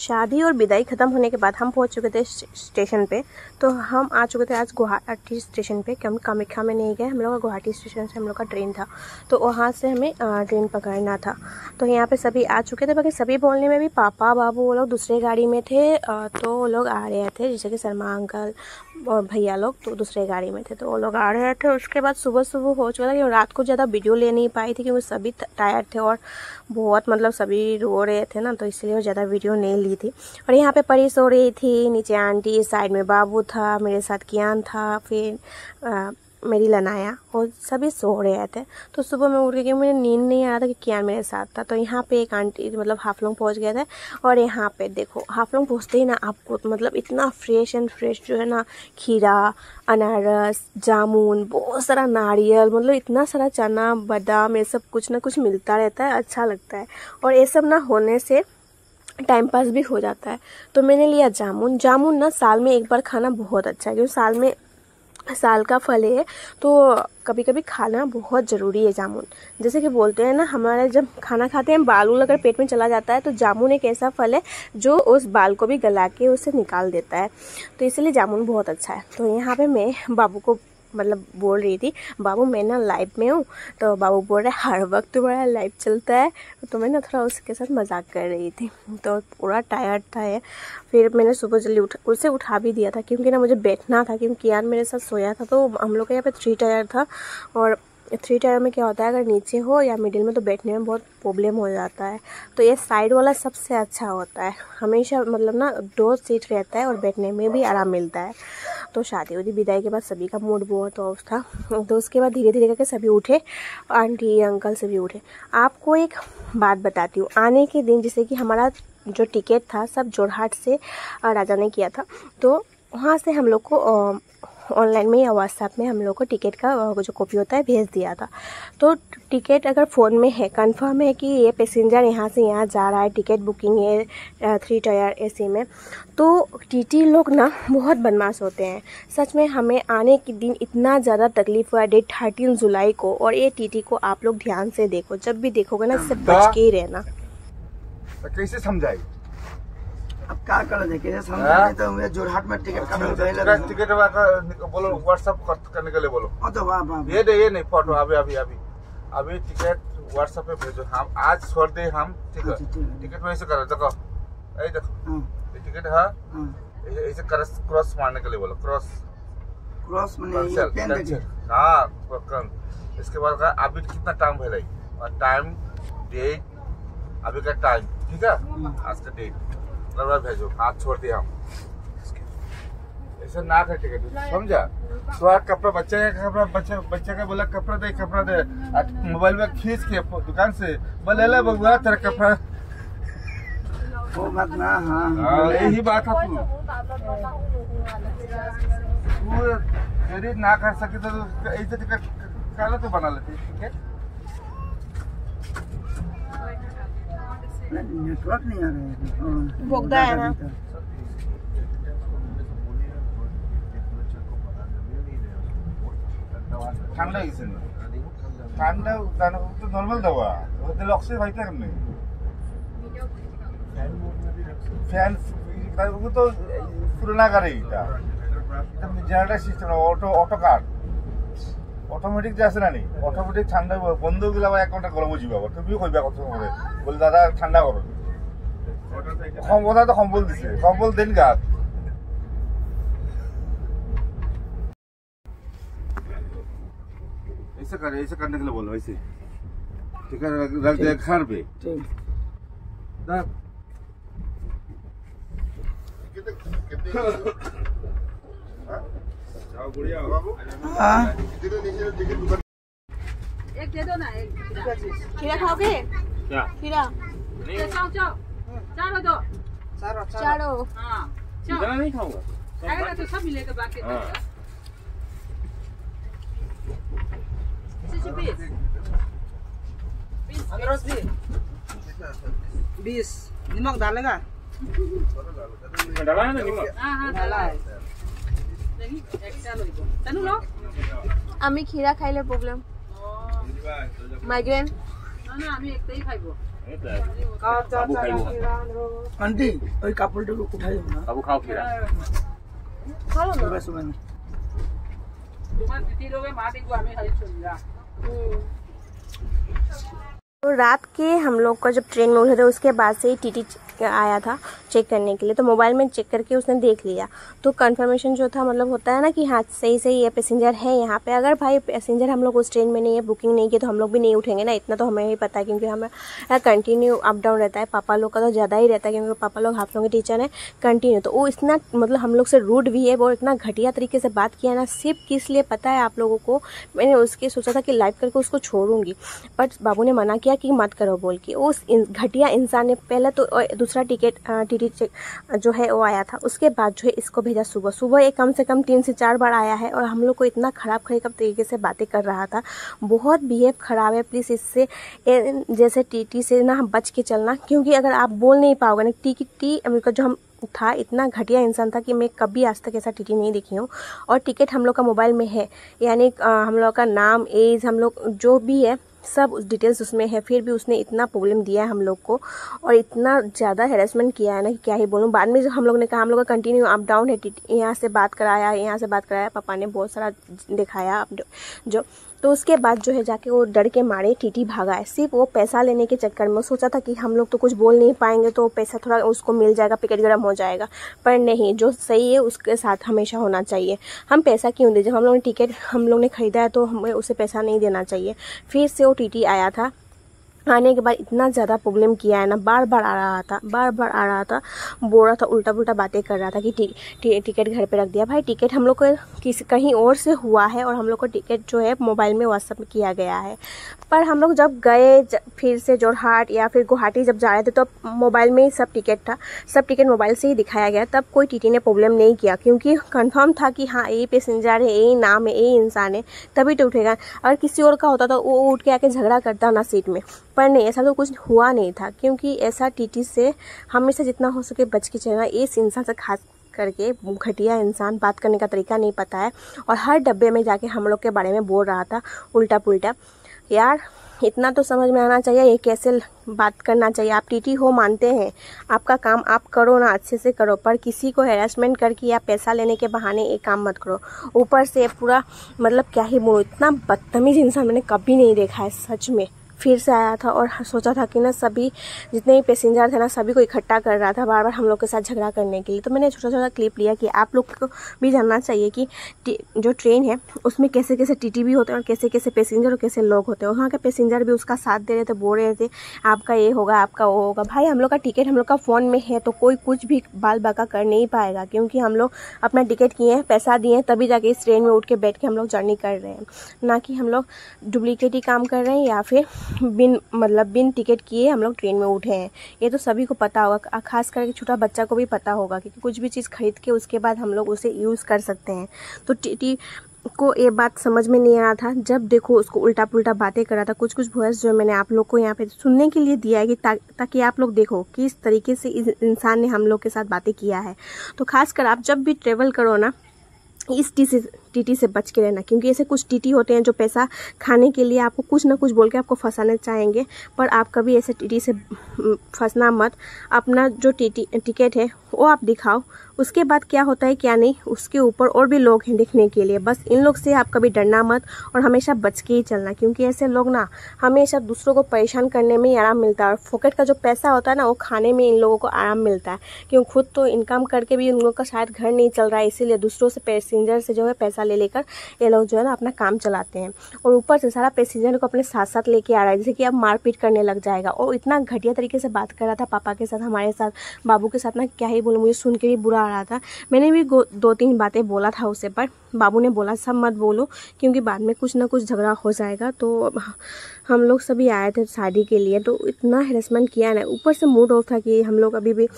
शादी और विदाई ख़त्म होने के बाद हम पहुंच चुके थे स्टेशन पे। तो हम आ चुके थे आज गुवाहाटी स्टेशन पे। हम कामाख्या में नहीं गए, हम लोग का गुवाहाटी स्टेशन से हम लोग का ट्रेन था, तो वहाँ से हमें ट्रेन पकड़ना था। तो यहाँ पे सभी आ चुके थे, बाकी सभी बोलने में भी पापा बाबू वो लोग दूसरे गाड़ी में थे, तो वो लोग आ रहे थे, जैसे कि शर्मा अंकल और भैया लोग तो दूसरे गाड़ी में थे, तो वो लोग आ रहे थे। उसके बाद सुबह हो चुका था कि रात को ज़्यादा वीडियो ले नहीं पाई थी क्योंकि सभी टायर्ड थे और बहुत मतलब सभी रो रहे थे ना, तो इसलिए वो ज़्यादा वीडियो नहीं ली थी। और यहाँ पे परी सो रही थी, नीचे आंटी, साइड में बाबू था, मेरे साथ कियान था, फिर मेरी लनाया, और सभी सो रहे थे। तो सुबह में उठ के मुझे नींद नहीं आ रहा था कि कियान मेरे साथ था। तो यहाँ पे एक आंटी मतलब हाफलोंग पहुँच गए थे, और यहाँ पे देखो हाफलोंग पहुँचते ही ना आपको मतलब इतना फ्रेश जो है ना, खीरा, अनारस, जामुन, बहुत सारा नारियल, मतलब इतना सारा चना, बादाम, ये सब कुछ ना कुछ मिलता रहता है, अच्छा लगता है। और ये सब ना होने से टाइम पास भी हो जाता है। तो मैंने लिया जामुन ना साल में एक बार खाना बहुत अच्छा है, क्योंकि साल का फल है, तो कभी कभी खाना बहुत ज़रूरी है जामुन। जैसे कि बोलते हैं ना, हमारे जब खाना खाते हैं बाल अगर पेट में चला जाता है, तो जामुन एक ऐसा फल है जो उस बाल को भी गला के उसे निकाल देता है, तो इसलिए जामुन बहुत अच्छा है। तो यहाँ पे मैं बाबू को मतलब बोल रही थी, बाबू मैं ना लाइव में हूँ, तो बाबू बोल रहे हर वक्त तुम्हारा लाइव चलता है, तो मैं ना थोड़ा उसके साथ मजाक कर रही थी। तो पूरा टायर्ड था ये, फिर मैंने सुबह जल्दी उसे उठा भी दिया था, क्योंकि ना मुझे बैठना था, क्योंकि यार मेरे साथ सोया था। तो हम लोग का यहाँ पे 3 टायर था, और 3 टायर में क्या होता है, अगर नीचे हो या मिडिल में तो बैठने में बहुत प्रॉब्लम हो जाता है। तो ये साइड वाला सबसे अच्छा होता है, हमेशा मतलब ना 2 सीट रहता है और बैठने में भी आराम मिलता है। तो शादी वादी विदाई के बाद सभी का मूड बहुत ऑफ था, तो उसके बाद धीरे धीरे करके सभी उठे, आंटी अंकल सभी उठे। आपको एक बात बताती हूँ, आने के दिन जैसे कि हमारा जो टिकट था सब जोरहाट से राजा ने किया था, तो वहाँ से हम लोग को ऑनलाइन में या व्हाट्सएप में हम लोग को टिकट का जो कॉपी होता है भेज दिया था। तो टिकट अगर फ़ोन में है, कंफर्म है कि ये पैसेंजर यहाँ से यहाँ जा रहा है, टिकट बुकिंग है 3 टायर एसी में, तो टीटी लोग ना बहुत बदमाश होते हैं। सच में हमें आने के दिन इतना ज़्यादा तकलीफ हुआ, डेट 13 जुलाई को। और ये टीटी को आप लोग ध्यान से देखो, जब भी देखोगे ना इससे बच के ही रहना। कैसे समझाई? अब क्या कर दे, कैसे समझाई? तो मुझे जोरहाट में टिकट का टिकट बोलो, व्हाट्सएप करने के लिए बोलो। तो वाह ये नहीं फोटो, अभी टिकट व्हाट्सएप पे भेजो। हम आज छोड़ दे हम, ठीक है? टिकट में ऐसे करो, देखो ये टिकट है, ऐसे क्रॉस मारने के लिए बोलो, क्रॉस मैंने हाँ। इसके बाद अभी कितना टाइम भेजाई, और टाइम डेट अभी का टाइम, ठीक है? आज का डेट भेजो, हाथ छोड़ दिया हम। ऐसा ना कर टिकट, समझा? तो कपड़ा बच्चे का बोला कपड़ा दे, मोबाइल में खींच के दुकान से बोले ले बबुआ तेरा कपड़ा। वो बात ना, हाँ यही बात है। तू यदि ना कर सके तो ऐसे टिकट काला तो बना लेते टिकट। नेटवर्क नहीं आ रहा है, भोगदा है ना। ঠান্ডা গেছে না, ঠান্ডা তো নরমাল দেওয়া, ওতে লক্সে ভাইতে কেন ফ্যান ও তো পুরোনা গাড়ি, এটা জেনারেটর সিস্টেম, অটো কার অটোমেটিক যে আছে না, অটোমেটিক ঠান্ডা বন্ধ গেলে আবার 1 ঘন্টা গরম হয়ে যাবে। তুমিও কইবা কত করে বলে দাদা ঠান্ডা করো, কথা তো কম্বল দিছে, কম্বল দেন গা। ऐसे करने के लिए बोलो, ऐसे ठीक है? रख दे घर पे, एक दे दो ना, एक खीरा खाओगे? क्या खीरा चारो दो, चारो। हाँ इतना नहीं खाऊंगा, खाएगा तो सब मिलेगा बाकी। 20 नमक डालेगा? डाला है ना नमक? हाँ डाला है। नहीं एक्स्ट्रा लो इको तनु लो। আমি खीरा खाइले प्रॉब्लम माइग्रेन ना ना আমি একটাই খাইবো। आंटी ওই কাপড়টাকে উঠাই দাও না বাবু খাও খিরা ভালো না सुबह सुबह তোমার দিদি লোকে মা দেখবো আমি খালি চলে যা तो रात के हम लोग का जब ट्रेन में उठे थे उसके बाद से ही टीटी आया था चेक करने के लिए। तो मोबाइल में चेक करके उसने देख लिया तो कंफर्मेशन जो था मतलब होता है ना कि हाँ सही सही ये पैसेंजर है यहाँ पे। अगर भाई पैसेंजर हम लोग उस ट्रेन में नहीं है, बुकिंग नहीं की, तो हम लोग भी नहीं उठेंगे ना, इतना तो हमें ही पता है क्योंकि हमें कंटिन्यू अप डाउन रहता है। पापा लोग का तो ज़्यादा ही रहता है क्योंकि पापा लोग हाफ लोग के टीचर हैं कंटिन्यू। तो वो इतना मतलब हम लोग से रूड भी है और इतना घटिया तरीके से बात किया ना, सिर्फ किस लिए पता है आप लोगों को। मैंने उसके सोचा था कि लाइव करके उसको छोड़ूंगी बट बाबू ने मना किया कि मत करो बोल के। उस घटिया इंसान ने पहले तो दूसरा टीटी जो है वो आया था, उसके बाद जो है इसको भेजा सुबह सुबह। ये कम से कम 3 से 4 बार आया है और हम लोग को इतना खराब तरीके से बातें कर रहा था। बहुत बिहेव खराब है। प्लीज़ इससे जैसे टीटी से ना बच के चलना, क्योंकि अगर आप बोल नहीं पाओगे ना टी अमेरिका जो हम था, इतना घटिया इंसान था कि मैं कभी आज तक ऐसा टीटी नहीं देखी हूँ। और टिकट हम लोग का मोबाइल में है, यानी हम लोग का नाम, एज, हम लोग जो भी है सब डिटेल्स उसमें है। फिर भी उसने इतना प्रॉब्लम दिया है हम लोग को और इतना ज़्यादा हेरेसमेंट किया है ना कि क्या ही बोलूँ। बाद में जो हम लोग ने कहा हम लोग का कंटिन्यू अप डाउन है, यहाँ से बात कराया, यहाँ से बात कराया, पापा ने बहुत सारा दिखाया जो। तो उसके बाद जो है जाके वो डर के मारे टीटी भागा है, सिर्फ वो पैसा लेने के चक्कर में। सोचा था कि हम लोग तो कुछ बोल नहीं पाएंगे तो पैसा थोड़ा उसको मिल जाएगा, टिकट गर्म हो जाएगा, पर नहीं, जो सही है उसके साथ हमेशा होना चाहिए। हम पैसा क्यों दें? जब हम लोग ने टिकट हम लोग ने खरीदा है तो हमें उसे पैसा नहीं देना चाहिए। फिर से वो टीटी आया था, आने के बाद इतना ज़्यादा प्रॉब्लम किया है ना, बार बार आ रहा था, बोल रहा था, उल्टा पुल्टा बातें कर रहा था कि टिकट घर पे रख दिया। भाई टिकट हम लोग को कहीं और से हुआ है और हम लोग को टिकट जो है मोबाइल में व्हाट्सएप में किया गया है। पर हम लोग जब गए फिर से जोरहाट या फिर गुवाहाटी जब जा रहे थे तो मोबाइल में ही सब टिकट था, सब टिकट मोबाइल से ही दिखाया गया। तब कोई टीटी ने प्रॉब्लम नहीं किया क्योंकि कंफर्म था कि हाँ यही पैसेंजर है, यही नाम है, यही इंसान है, तभी तो उठेगा। अगर किसी और का होता तो वो उठ के आके झगड़ा करता ना सीट में, पर नहीं, ऐसा तो कुछ हुआ नहीं था। क्योंकि ऐसा टीटी से हमेशा जितना हो सके बच के चलना। इस इंसान से खास करके घटिया इंसान, बात करने का तरीका नहीं पता है और हर डब्बे में जाके हम लोग के बारे में बोल रहा था उल्टा पुल्टा। यार इतना तो समझ में आना चाहिए ये कैसे बात करना चाहिए। आप टीटी हो, मानते हैं, आपका काम आप करो ना, अच्छे से करो, पर किसी को हैरेसमेंट करके या पैसा लेने के बहाने एक काम मत करो। ऊपर से पूरा मतलब क्या ही बोलूं, इतना बदतमीज इंसान मैंने कभी नहीं देखा है सच में। फिर से आया था और सोचा था कि ना सभी जितने भी पैसेंजर थे ना सभी को इकट्ठा कर रहा था बार बार हम लोग के साथ झगड़ा करने के लिए। तो मैंने छोटा छोटा क्लिप लिया कि आप लोग को भी जानना चाहिए कि जो ट्रेन है उसमें कैसे कैसे टीटी भी होते हैं और कैसे कैसे पैसेंजर और कैसे लोग होते हैं। वहाँ के पैसेंजर भी उसका साथ दे रहे थे, बोल रहे थे आपका ये होगा, आपका वो होगा। भाई हम लोग का टिकट हम लोग का फ़ोन में है तो कोई कुछ भी बाल बाका कर नहीं पाएगा क्योंकि हम लोग अपना टिकट किए हैं, पैसा दिए हैं, तभी जाके इस ट्रेन में उठ के बैठ के हम लोग जर्नी कर रहे हैं, ना कि हम लोग डुप्लीकेट ही काम कर रहे हैं या फिर बिन टिकट किए हम लोग ट्रेन में उठे हैं। ये तो सभी को पता होगा, खास करके छोटा बच्चा को भी पता होगा क्योंकि कुछ भी चीज़ खरीद के उसके बाद हम लोग उसे यूज़ कर सकते हैं। तो टीटी को ये बात समझ में नहीं आ रहा था। जब देखो उसको उल्टा पुल्टा बातें कर रहा था। कुछ वॉइस जो मैंने आप लोग को यहाँ पे सुनने के लिए दिया है कि ताकि आप लोग देखो कि इस तरीके से इस इंसान ने हम लोग के साथ बातें किया है। तो खासकर आप जब भी ट्रेवल करो ना इस टीटी से बच के रहना, क्योंकि ऐसे कुछ टीटी होते हैं जो पैसा खाने के लिए आपको कुछ ना कुछ बोल के आपको फंसाना चाहेंगे, पर आप कभी ऐसे टीटी से फंसना मत। अपना जो टिकट है वो आप दिखाओ, उसके बाद क्या होता है क्या नहीं उसके ऊपर और भी लोग हैं देखने के लिए। बस इन लोग से आप कभी डरना मत और हमेशा बच के ही चलना, क्योंकि ऐसे लोग ना हमेशा दूसरों को परेशान करने में ही आराम मिलता है और फोकट का जो पैसा होता है ना वो खाने में इन लोगों को आराम मिलता है। क्योंकि खुद तो इनकम करके भी उन लोगों का शायद घर नहीं चल रहा है, इसीलिए दूसरों से पैसेंजर से जो है पैसा ले लेकर ये लोग जो है ना अपना काम चलाते हैं और ऊपर से सारा पैसेंजर को अपने साथ साथ लेके आ रहा है, जैसे कि अब मारपीट करने लग जाएगा। और इतना घटिया तरीके से बात कर रहा था पापा के साथ, हमारे साथ, बाबू के साथ ना क्या ही बोलूं, मुझे सुन के भी बुरा आ रहा था। मैंने भी 2-3 बातें बोला था उसे, पर बाबू ने बोला सब मत बोलो क्योंकि बाद में कुछ ना कुछ झगड़ा हो जाएगा। तो हम लोग सभी आए थे शादी के लिए, तो इतना हेरेसमेंट किया ना, ऊपर से मूड ऑफ था कि हम लोग अभी भी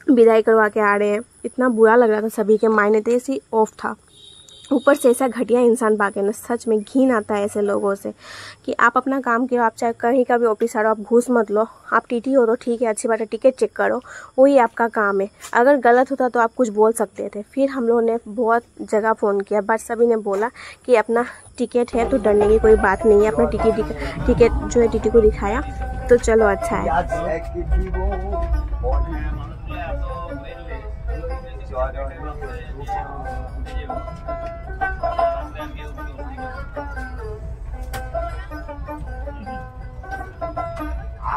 विदाई करवा के आ रहे हैं। इतना बुरा लग रहा था, सभी के मायने तो ऐसी ऑफ था। ऊपर से ऐसा घटिया इंसान पाके ना सच में घिन आता है ऐसे लोगों से कि आप अपना काम करो, आप चाहे कहीं का भी ऑफिसर हो, आप घूस मत लो। आप टीटी हो तो ठीक है, अच्छी बात है, टिकट चेक करो, वही आपका काम है। अगर गलत होता तो आप कुछ बोल सकते थे। फिर हम लोगों ने बहुत जगह फ़ोन किया, बट सभी ने बोला कि अपना टिकट है तो डरने की कोई बात नहीं है। अपना टिकट जो है टीटी को दिखाया, तो चलो अच्छा है।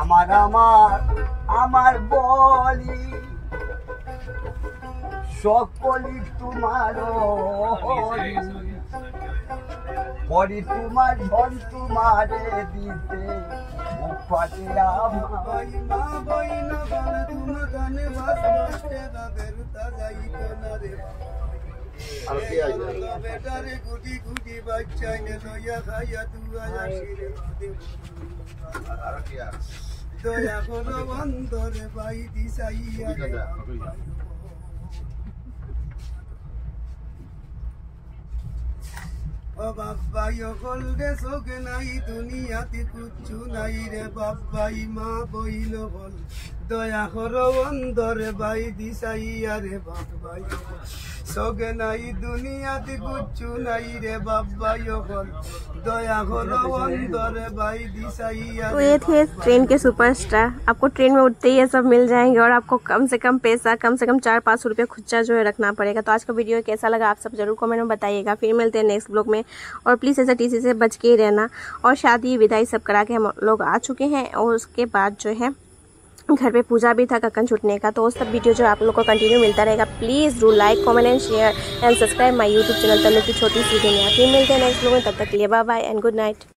আমার আমার আমার বলি সকলি তোমার বলি তোমার ধন তোমারে দিতে উপাতে আমার মা বইনা গান তুমি গানে বাসতে বেরুতা যাইতো না রে আর কি আছে বেটারে গুটি গুটি বাচ্চাই নে লইয়া খাইয়া তুয়া আসিরে আর কি আছে দয়া করো বন্ধরে বাই দিছাইয়া ও বাবাই অকল রে চোখে নাই দুনিয়াতে কুচ্ছু নাই রে বাবাই মা বইল বল দয়া করো বন্ধরে বাই দিছাইয়া রে বাবাই চোখে নাই দুনিয়াতে কুচ্ছু নাই রে বাবাই অকল दया करो बंदरे भाई दिसाइया। तो ये थे ट्रेन के सुपरस्टार। आपको ट्रेन में उठते ही ये सब मिल जाएंगे और आपको कम से कम पैसा, कम से कम 400-500 रुपये खुच्चा जो है रखना पड़ेगा। तो आज का वीडियो कैसा लगा आप सब जरूर कमेंट में बताइएगा। फिर मिलते हैं नेक्स्ट ब्लॉग में। और प्लीज़ ऐसा टीसी से बच के ही रहना। और शादी विदाई सब करा के हम लोग आ चुके हैं और उसके बाद जो है घर पे पूजा भी था कक्कन छूटने का। तो वो सब वीडियो जो आप लोग को कंटिन्यू मिलता रहेगा। Please do like, comment and share and subscribe my YouTube channel Tanu की छोटी सी दुनिया। फिर मिलते हैं नेक्स्ट ब्लॉग में, तब तक के लिए bye bye and good night.